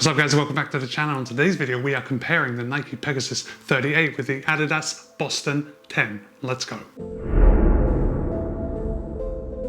What's up guys, and welcome back to the channel. In today's video we are comparing the Nike Pegasus 38 with the Adidas Boston 10. Let's go.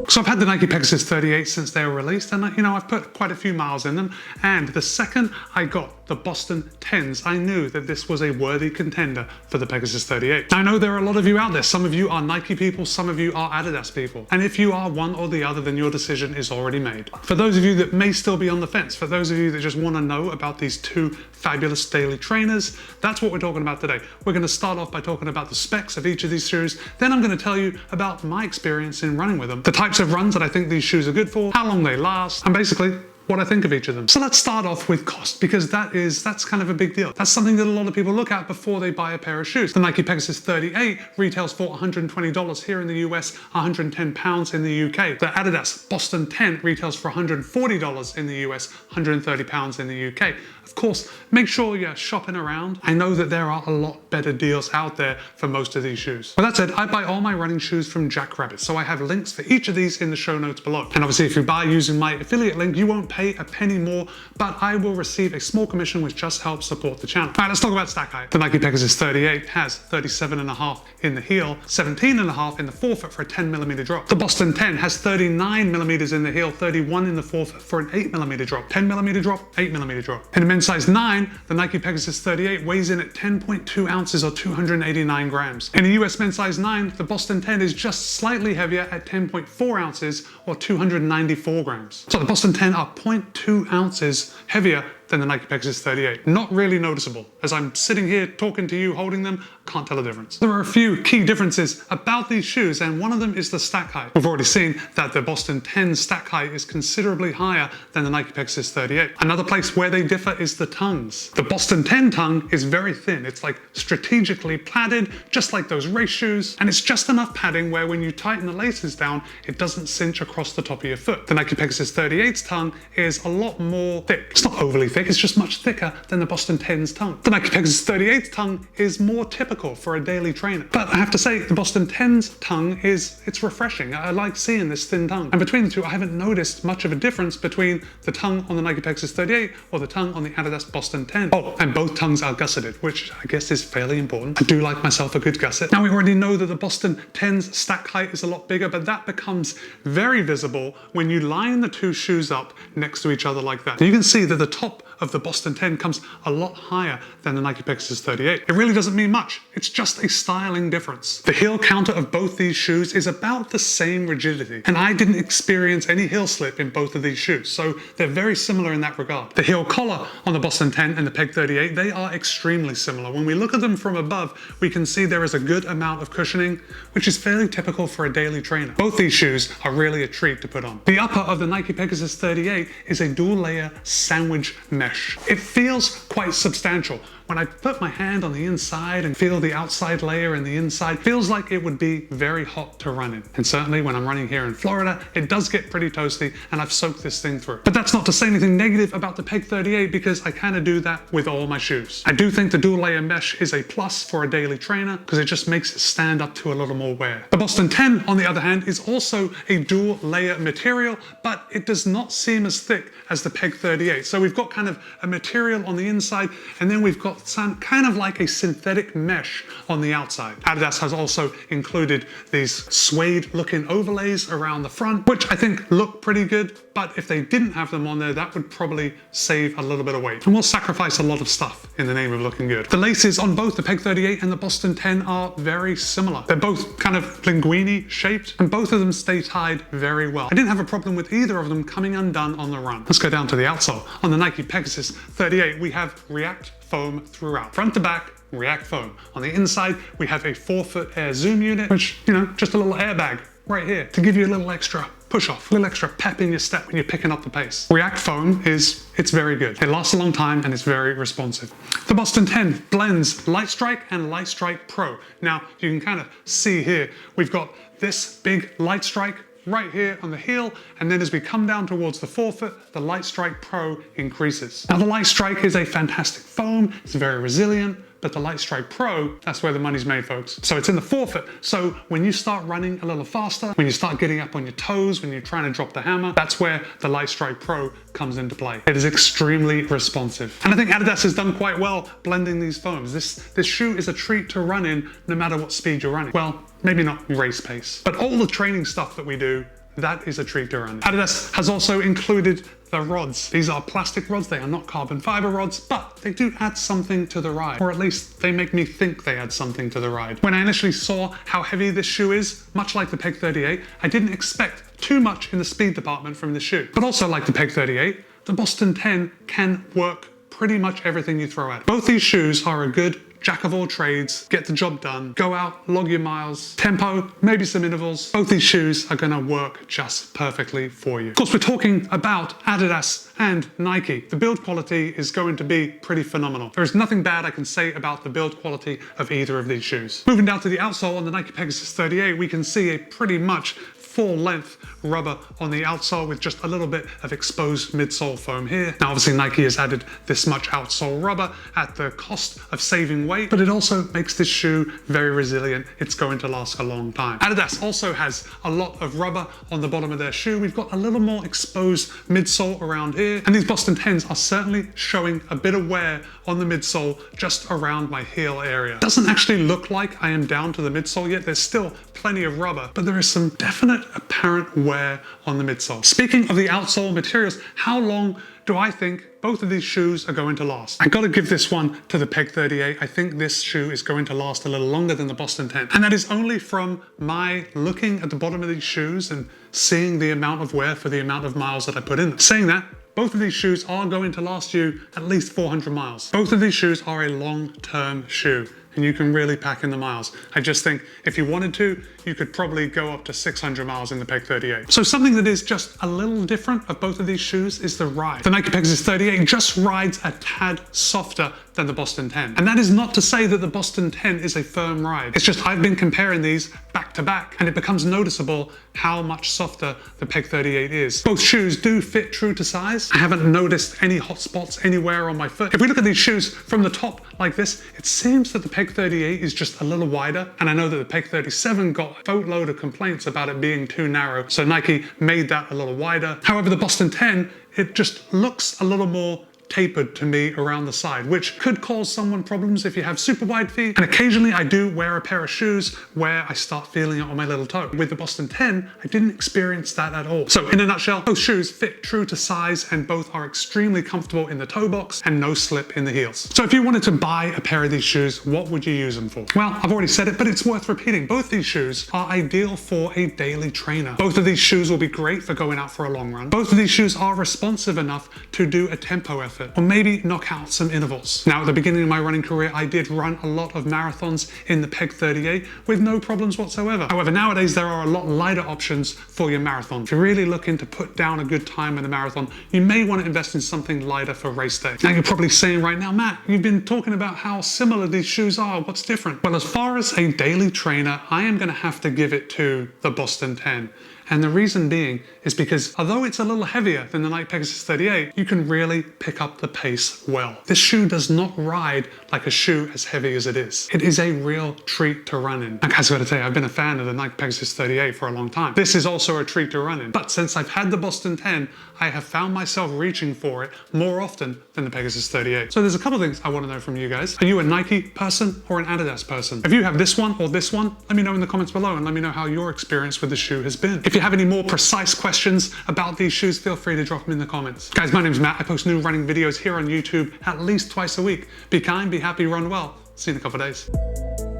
So I've had the Nike Pegasus 38 since they were released, and I've put quite a few miles in them, and the second I got the Boston 10s, I knew that this was a worthy contender for the Pegasus 38. Now, I know there are a lot of you out there. Some of you are Nike people, some of you are Adidas people, and if you are one or the other, then your decision is already made. For those of you that may still be on the fence, for those of you that just want to know about these two fabulous daily trainers, that's what we're talking about today. We're going to start off by talking about the specs of each of these shoes, then I'm going to tell you about my experience in running with them, the types of runs that I think these shoes are good for, how long they last, and basically what I think of each of them. So let's start off with cost, because that's kind of a big deal. That's something that a lot of people look at before they buy a pair of shoes. The Nike Pegasus 38 retails for $120 here in the US, £110 in the UK. The Adidas Boston 10 retails for $140 in the US, £130 in the UK. Of course, make sure you're shopping around. I know that there are a lot better deals out there for most of these shoes. But that said, I buy all my running shoes from Jackrabbit, so I have links for each of these in the show notes below. And obviously, if you buy using my affiliate link, you won't pay a penny more, but I will receive a small commission, which just helps support the channel. All right, let's talk about stack height. The Nike Pegasus 38 has 37.5 in the heel, 17.5 in the forefoot for a 10mm drop. The Boston 10 has 39mm in the heel, 31 in the forefoot for an 8mm drop. 10mm drop, 8mm drop. In the men's size 9, the Nike Pegasus 38 weighs in at 10.2 ounces or 289 grams. In the US men's size 9, the Boston 10 is just slightly heavier at 10.4 ounces or 294 grams. So the Boston 10 are 0.2 ounces heavier than the Nike Pegasus 38. Not really noticeable. As I'm sitting here talking to you, holding them, can't tell a difference. There are a few key differences about these shoes, and one of them is the stack height. We've already seen that the Boston 10 stack height is considerably higher than the Nike Pegasus 38. Another place where they differ is the tongues. The Boston 10 tongue is very thin. It's like strategically padded, just like those race shoes, and it's just enough padding where when you tighten the laces down, it doesn't cinch across the top of your foot. The Nike Pegasus 38's tongue is a lot more thick. It's not overly thick, it's just much thicker than the Boston 10's tongue. The Nike Pegasus 38's tongue is more typical for a daily trainer. But I have to say, the Boston 10's tongue it's refreshing. I like seeing this thin tongue. And between the two, I haven't noticed much of a difference between the tongue on the Nike Pegasus 38 or the tongue on the Adidas Boston 10. Oh, and both tongues are gusseted, which I guess is fairly important. I do like myself a good gusset. Now, we already know that the Boston 10's stack height is a lot bigger, but that becomes very visible when you line the two shoes up next to each other like that. You can see that the top of the Boston 10 comes a lot higher than the Nike Pegasus 38. It really doesn't mean much. It's just a styling difference. The heel counter of both these shoes is about the same rigidity, and I didn't experience any heel slip in both of these shoes, so they're very similar in that regard. The heel collar on the Boston 10 and the Peg 38, they are extremely similar. When we look at them from above, we can see there is a good amount of cushioning, which is fairly typical for a daily trainer. Both these shoes are really a treat to put on. The upper of the Nike Pegasus 38 is a dual layer sandwich mesh. It feels quite substantial. When I put my hand on the inside and feel the outside layer and the inside, feels like it would be very hot to run in. And certainly when I'm running here in Florida, it does get pretty toasty, and I've soaked this thing through. But that's not to say anything negative about the Peg 38, because I kind of do that with all my shoes. I do think the dual layer mesh is a plus for a daily trainer because it just makes it stand up to a little more wear. The Boston 10, on the other hand, is also a dual layer material, but it does not seem as thick as the Peg 38. So we've got kind of a material on the inside, and then we've got some kind of like a synthetic mesh on the outside. Adidas has also included these suede looking overlays around the front, which I think look pretty good, but if they didn't have them on there, that would probably save a little bit of weight. And we'll sacrifice a lot of stuff in the name of looking good. The laces on both the Peg 38 and the Boston 10 are very similar. They're both kind of linguine shaped, and both of them stay tied very well. I didn't have a problem with either of them coming undone on the run. Let's go down to the outsole. On the Nike Pegasus 38, we have React foam throughout. Front to back, React foam. On the inside, we have a 4-foot air zoom unit, which, just a little airbag right here to give you a little extra push off, a little extra pep in your step when you're picking up the pace. React foam it's very good. It lasts a long time and it's very responsive. The Boston 10 blends Light Strike and Light Strike Pro. Now, you can kind of see here, we've got this big Light Strike right here on the heel, and then as we come down towards the forefoot, the Light Strike Pro increases. Now, the Light Strike is a fantastic foam. It's very resilient, but the Lightstrike Pro, that's where the money's made, folks. So it's in the forefoot. So when you start running a little faster, when you start getting up on your toes, when you're trying to drop the hammer, that's where the Lightstrike Pro comes into play. It is extremely responsive. And I think Adidas has done quite well blending these foams. This shoe is a treat to run in no matter what speed you're running. Well, maybe not race pace, but all the training stuff that we do, that is a treat to run. Adidas has also included the rods. These are plastic rods, they are not carbon fiber rods, but they do add something to the ride, or at least they make me think they add something to the ride. When I initially saw how heavy this shoe is, much like the Peg 38, I didn't expect too much in the speed department from this shoe. But also like the Peg 38, the Boston 10 can work pretty much everything you throw at it. Both these shoes are a good jack of all trades, get the job done, go out, log your miles, tempo, maybe some intervals. Both these shoes are gonna work just perfectly for you. Of course, we're talking about Adidas and Nike. The build quality is going to be pretty phenomenal. There is nothing bad I can say about the build quality of either of these shoes. Moving down to the outsole on the Nike Pegasus 38, we can see a pretty much full length rubber on the outsole with just a little bit of exposed midsole foam here. Now obviously Nike has added this much outsole rubber at the cost of saving weight, but it also makes this shoe very resilient. It's going to last a long time. Adidas also has a lot of rubber on the bottom of their shoe. We've got a little more exposed midsole around here, and these Boston 10s are certainly showing a bit of wear on the midsole just around my heel area. Doesn't actually look like I am down to the midsole yet. There's still plenty of rubber, but there is some definite apparent wear on the midsole. Speaking of the outsole materials, how long do I think both of these shoes are going to last? I gotta give this one to the Peg 38. I think this shoe is going to last a little longer than the Boston 10. And that is only from my looking at the bottom of these shoes and seeing the amount of wear for the amount of miles that I put in them. Saying that, both of these shoes are going to last you at least 400 miles. Both of these shoes are a long-term shoe, and you can really pack in the miles. I just think if you wanted to, you could probably go up to 600 miles in the Peg 38. So something that is just a little different of both of these shoes is the ride. The Nike Pegasus 38 just rides a tad softer than the Boston 10. And that is not to say that the Boston 10 is a firm ride. It's just I've been comparing these back to back, and it becomes noticeable how much softer the Peg 38 is. Both shoes do fit true to size. I haven't noticed any hot spots anywhere on my foot. If we look at these shoes from the top like this, it seems that the Peg 38 is just a little wider, and I know that the Peg 37 got a boatload of complaints about it being too narrow, so Nike made that a little wider. However, the Boston 10, it just looks a little more tapered to me around the side, which could cause someone problems if you have super wide feet. And occasionally I do wear a pair of shoes where I start feeling it on my little toe. With the Boston 10, I didn't experience that at all. So in a nutshell, both shoes fit true to size and both are extremely comfortable in the toe box and no slip in the heels. So if you wanted to buy a pair of these shoes, what would you use them for? Well, I've already said it, but it's worth repeating. Both these shoes are ideal for a daily trainer. Both of these shoes will be great for going out for a long run. Both of these shoes are responsive enough to do a tempo effort, or maybe knock out some intervals. Now, at the beginning of my running career, I did run a lot of marathons in the Peg 38 with no problems whatsoever. However, nowadays there are a lot lighter options for your marathon. If you're really looking to put down a good time in a marathon, you may want to invest in something lighter for race day. Now, you're probably saying right now, Matt, you've been talking about how similar these shoes are. What's different? Well, as far as a daily trainer, I am going to have to give it to the Boston 10. And the reason being is because although it's a little heavier than the Nike Pegasus 38, you can really pick up the pace well. This shoe does not ride like a shoe as heavy as it is. It is a real treat to run in. I guys gotta tell you, I've been a fan of the Nike Pegasus 38 for a long time. This is also a treat to run in. But since I've had the Boston 10, I have found myself reaching for it more often than the Pegasus 38. So there's a couple things I want to know from you guys. Are you a Nike person or an Adidas person? If you have this one or this one, let me know in the comments below and let me know how your experience with the shoe has been. If you have any more precise questions about these shoes, feel free to drop them in the comments. Guys, my name's Matt. I post new running videos here on YouTube at least twice a week. Be kind, be happy, run well. See you in a couple of days.